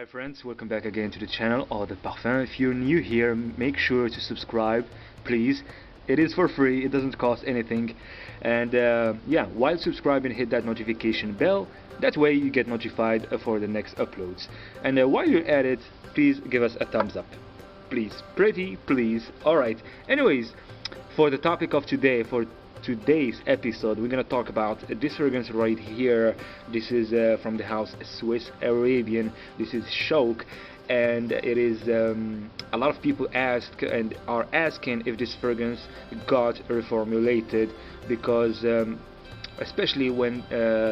friends, welcome back again to the channel Eau de Parfum. If you're new here, make sure to subscribe, please. It is for free, it doesn't cost anything. And yeah, while subscribing, hit that notification bell. That way you get notified for the next uploads. And while you're at it, please give us a thumbs up. Please, pretty please. Alright, anyways, for the topic of today, for today's episode, we're gonna talk about this fragrance right here. This is from the house Swiss Arabian. This is Shawq, and it is a lot of people ask and are asking if this fragrance got reformulated, because especially when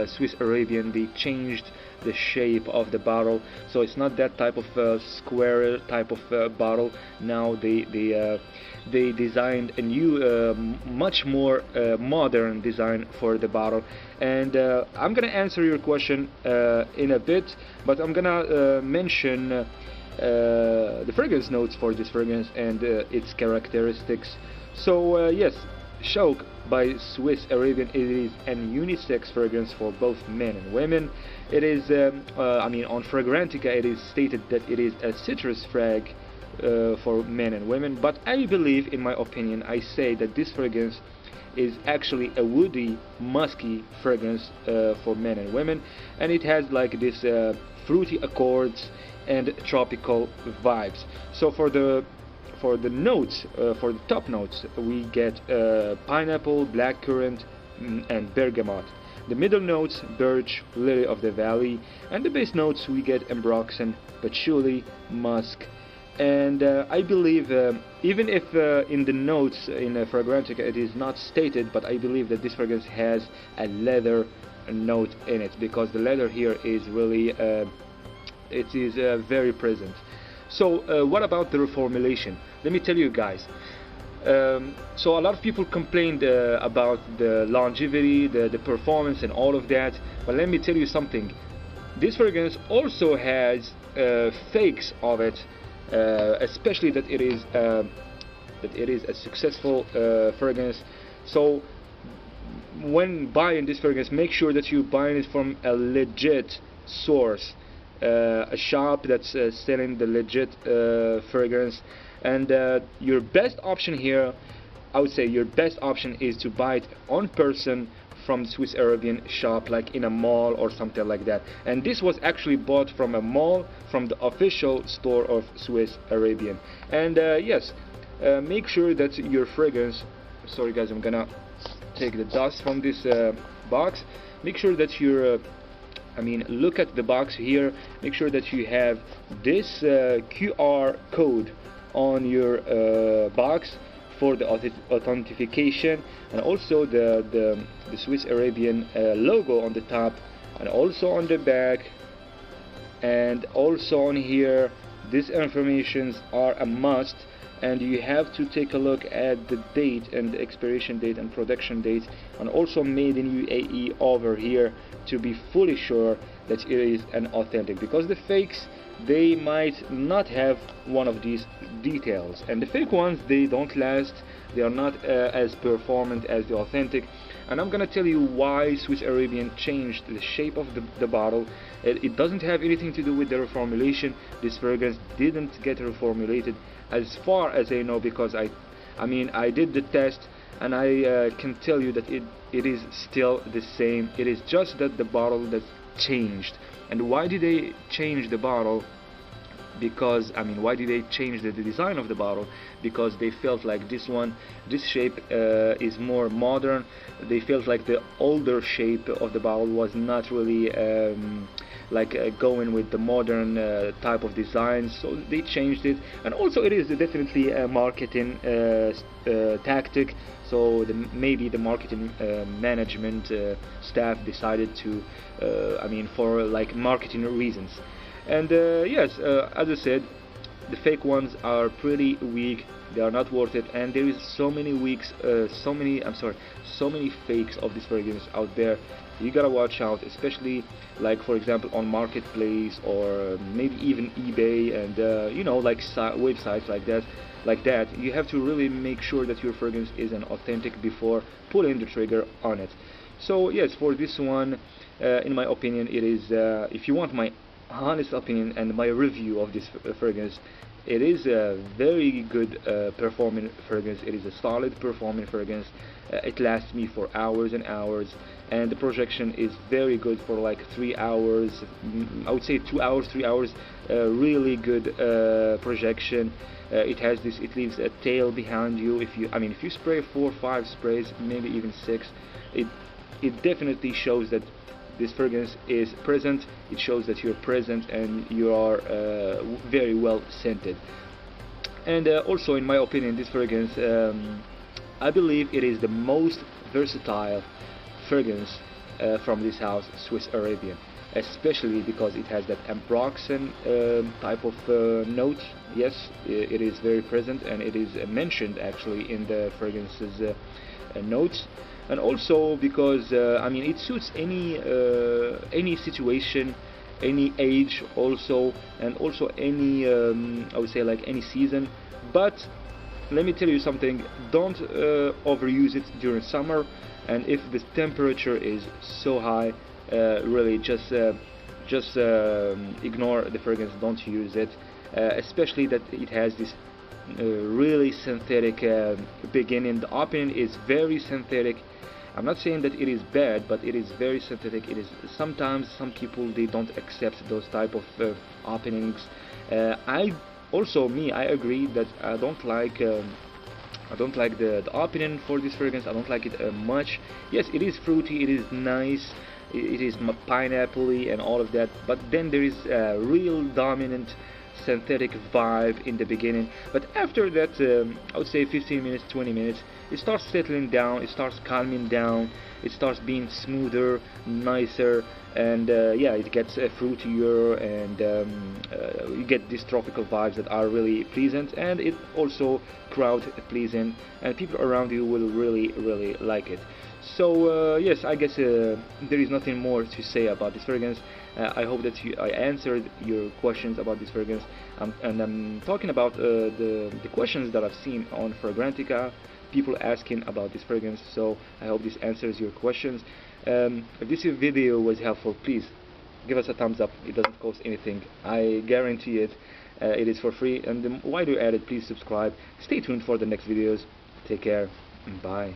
Swiss Arabian, they changed the shape of the bottle, so it's not that type of square type of bottle. Now they designed a new much more modern design for the bottle, and I'm gonna answer your question in a bit, but I'm gonna mention the fragrance notes for this fragrance and its characteristics. So yes, Shawq by Swiss Arabian, it is an unisex fragrance for both men and women. It is, I mean, on Fragrantica it is stated that it is a citrus frag for men and women, but I believe, in my opinion, I say that this fragrance is actually a woody, musky fragrance for men and women, and it has like this fruity accords and tropical vibes. So for the notes, for the top notes, we get pineapple, blackcurrant, and bergamot. The middle notes, birch, lily of the valley, and the base notes we get ambroxan, patchouli, musk. And I believe, even if in the notes in Fragrantica it is not stated, but I believe that this fragrance has a leather note in it, because the leather here is really it is very present. So what about the reformulation? Let me tell you guys. So a lot of people complained about the longevity, the performance and all of that, but let me tell you something. This fragrance also has fakes of it, especially that it is a successful fragrance. So when buying this fragrance, make sure that you're buying it from a legit source, a shop that's selling the legit fragrance. And your best option here, I would say your best option is to buy it on person from the Swiss Arabian shop, like in a mall or something like that. And this was actually bought from a mall, from the official store of Swiss Arabian. And yes, make sure that your fragrance, sorry guys, I'm gonna take the dust from this box. Make sure that your I mean, look at the box here. Make sure that you have this QR code on your box for the authentication, and also the Swiss Arabian logo on the top, and also on the back, and also on here. These informations are a must, and you have to take a look at the date and the expiration date and production date, and also made in UAE over here, to be fully sure that it is an authentic, because the fakes, they might not have one of these details, and the fake ones, they don't last, they are not as performant as the authentic. And I'm gonna tell you why Swiss Arabian changed the shape of the bottle. It doesn't have anything to do with the reformulation. This fragrance didn't get reformulated, as far as I know, because I mean, I did the test, and I can tell you that it is still the same. It is just that the bottle that changed. And why did they change the bottle? Because, I mean, why did they change the design of the bottle? Because they felt like this shape is more modern. They felt like the older shape of the bottle was not really going with the modern type of design, so they changed it. And also it is definitely a marketing tactic, so maybe the marketing management staff decided to I mean, for like marketing reasons. And yes, as I said, the fake ones are pretty weak, they are not worth it, and there is so many so many fakes of this fragrance out there. You gotta watch out, especially like, for example, on marketplace, or maybe even eBay, and you know, like websites like that. You have to really make sure that your fragrance is an authentic before pulling the trigger on it. So yes, for this one, in my opinion, it is, if you want my honest opinion and my review of this fragrance, it is a very good performing fragrance. It is a solid performing fragrance. It lasts me for hours and hours, and the projection is very good for like 3 hours. I would say 2 hours, 3 hours. Really good projection. It has this. It leaves a tail behind you. If you spray 4 or 5 sprays, maybe even 6, it definitely shows that this fragrance is present. It shows that you're present and you are very well scented. And also, in my opinion, this fragrance, I believe it is the most versatile fragrance from this house, Swiss Arabian, especially because it has that ambroxan type of note. Yes, it is very present, and it is mentioned actually in the fragrance's notes. And also because it suits any situation, any age also, and also any I would say like any season. But let me tell you something: don't overuse it during summer, and if the temperature is so high, really just ignore the fragrance. Don't use it, especially that it has this really synthetic beginning. The opening is very synthetic. I'm not saying that it is bad, but it is very synthetic. It is sometimes some people, they don't accept those type of openings. I agree that I don't like the opening for this fragrance. I don't like it much. Yes, it is fruity, it is nice, it is pineapple-y and all of that, but then there is a real dominant synthetic vibe in the beginning. But after that, I would say 15 minutes, 20 minutes, it starts settling down, it starts calming down, it starts being smoother, nicer, and it gets fruitier, and you get these tropical vibes that are really pleasant, and it also crowd pleasing, and people around you will really like it. So yes, I guess there is nothing more to say about this fragrance. I hope that I answered your questions about this fragrance, and I'm talking about the questions that I've seen on Fragrantica, people asking about this fragrance. So I hope this answers your questions. If this video was helpful, please give us a thumbs up. It doesn't cost anything, I guarantee it. It is for free, and while you're at it, please subscribe. Stay tuned for the next videos. Take care, and bye.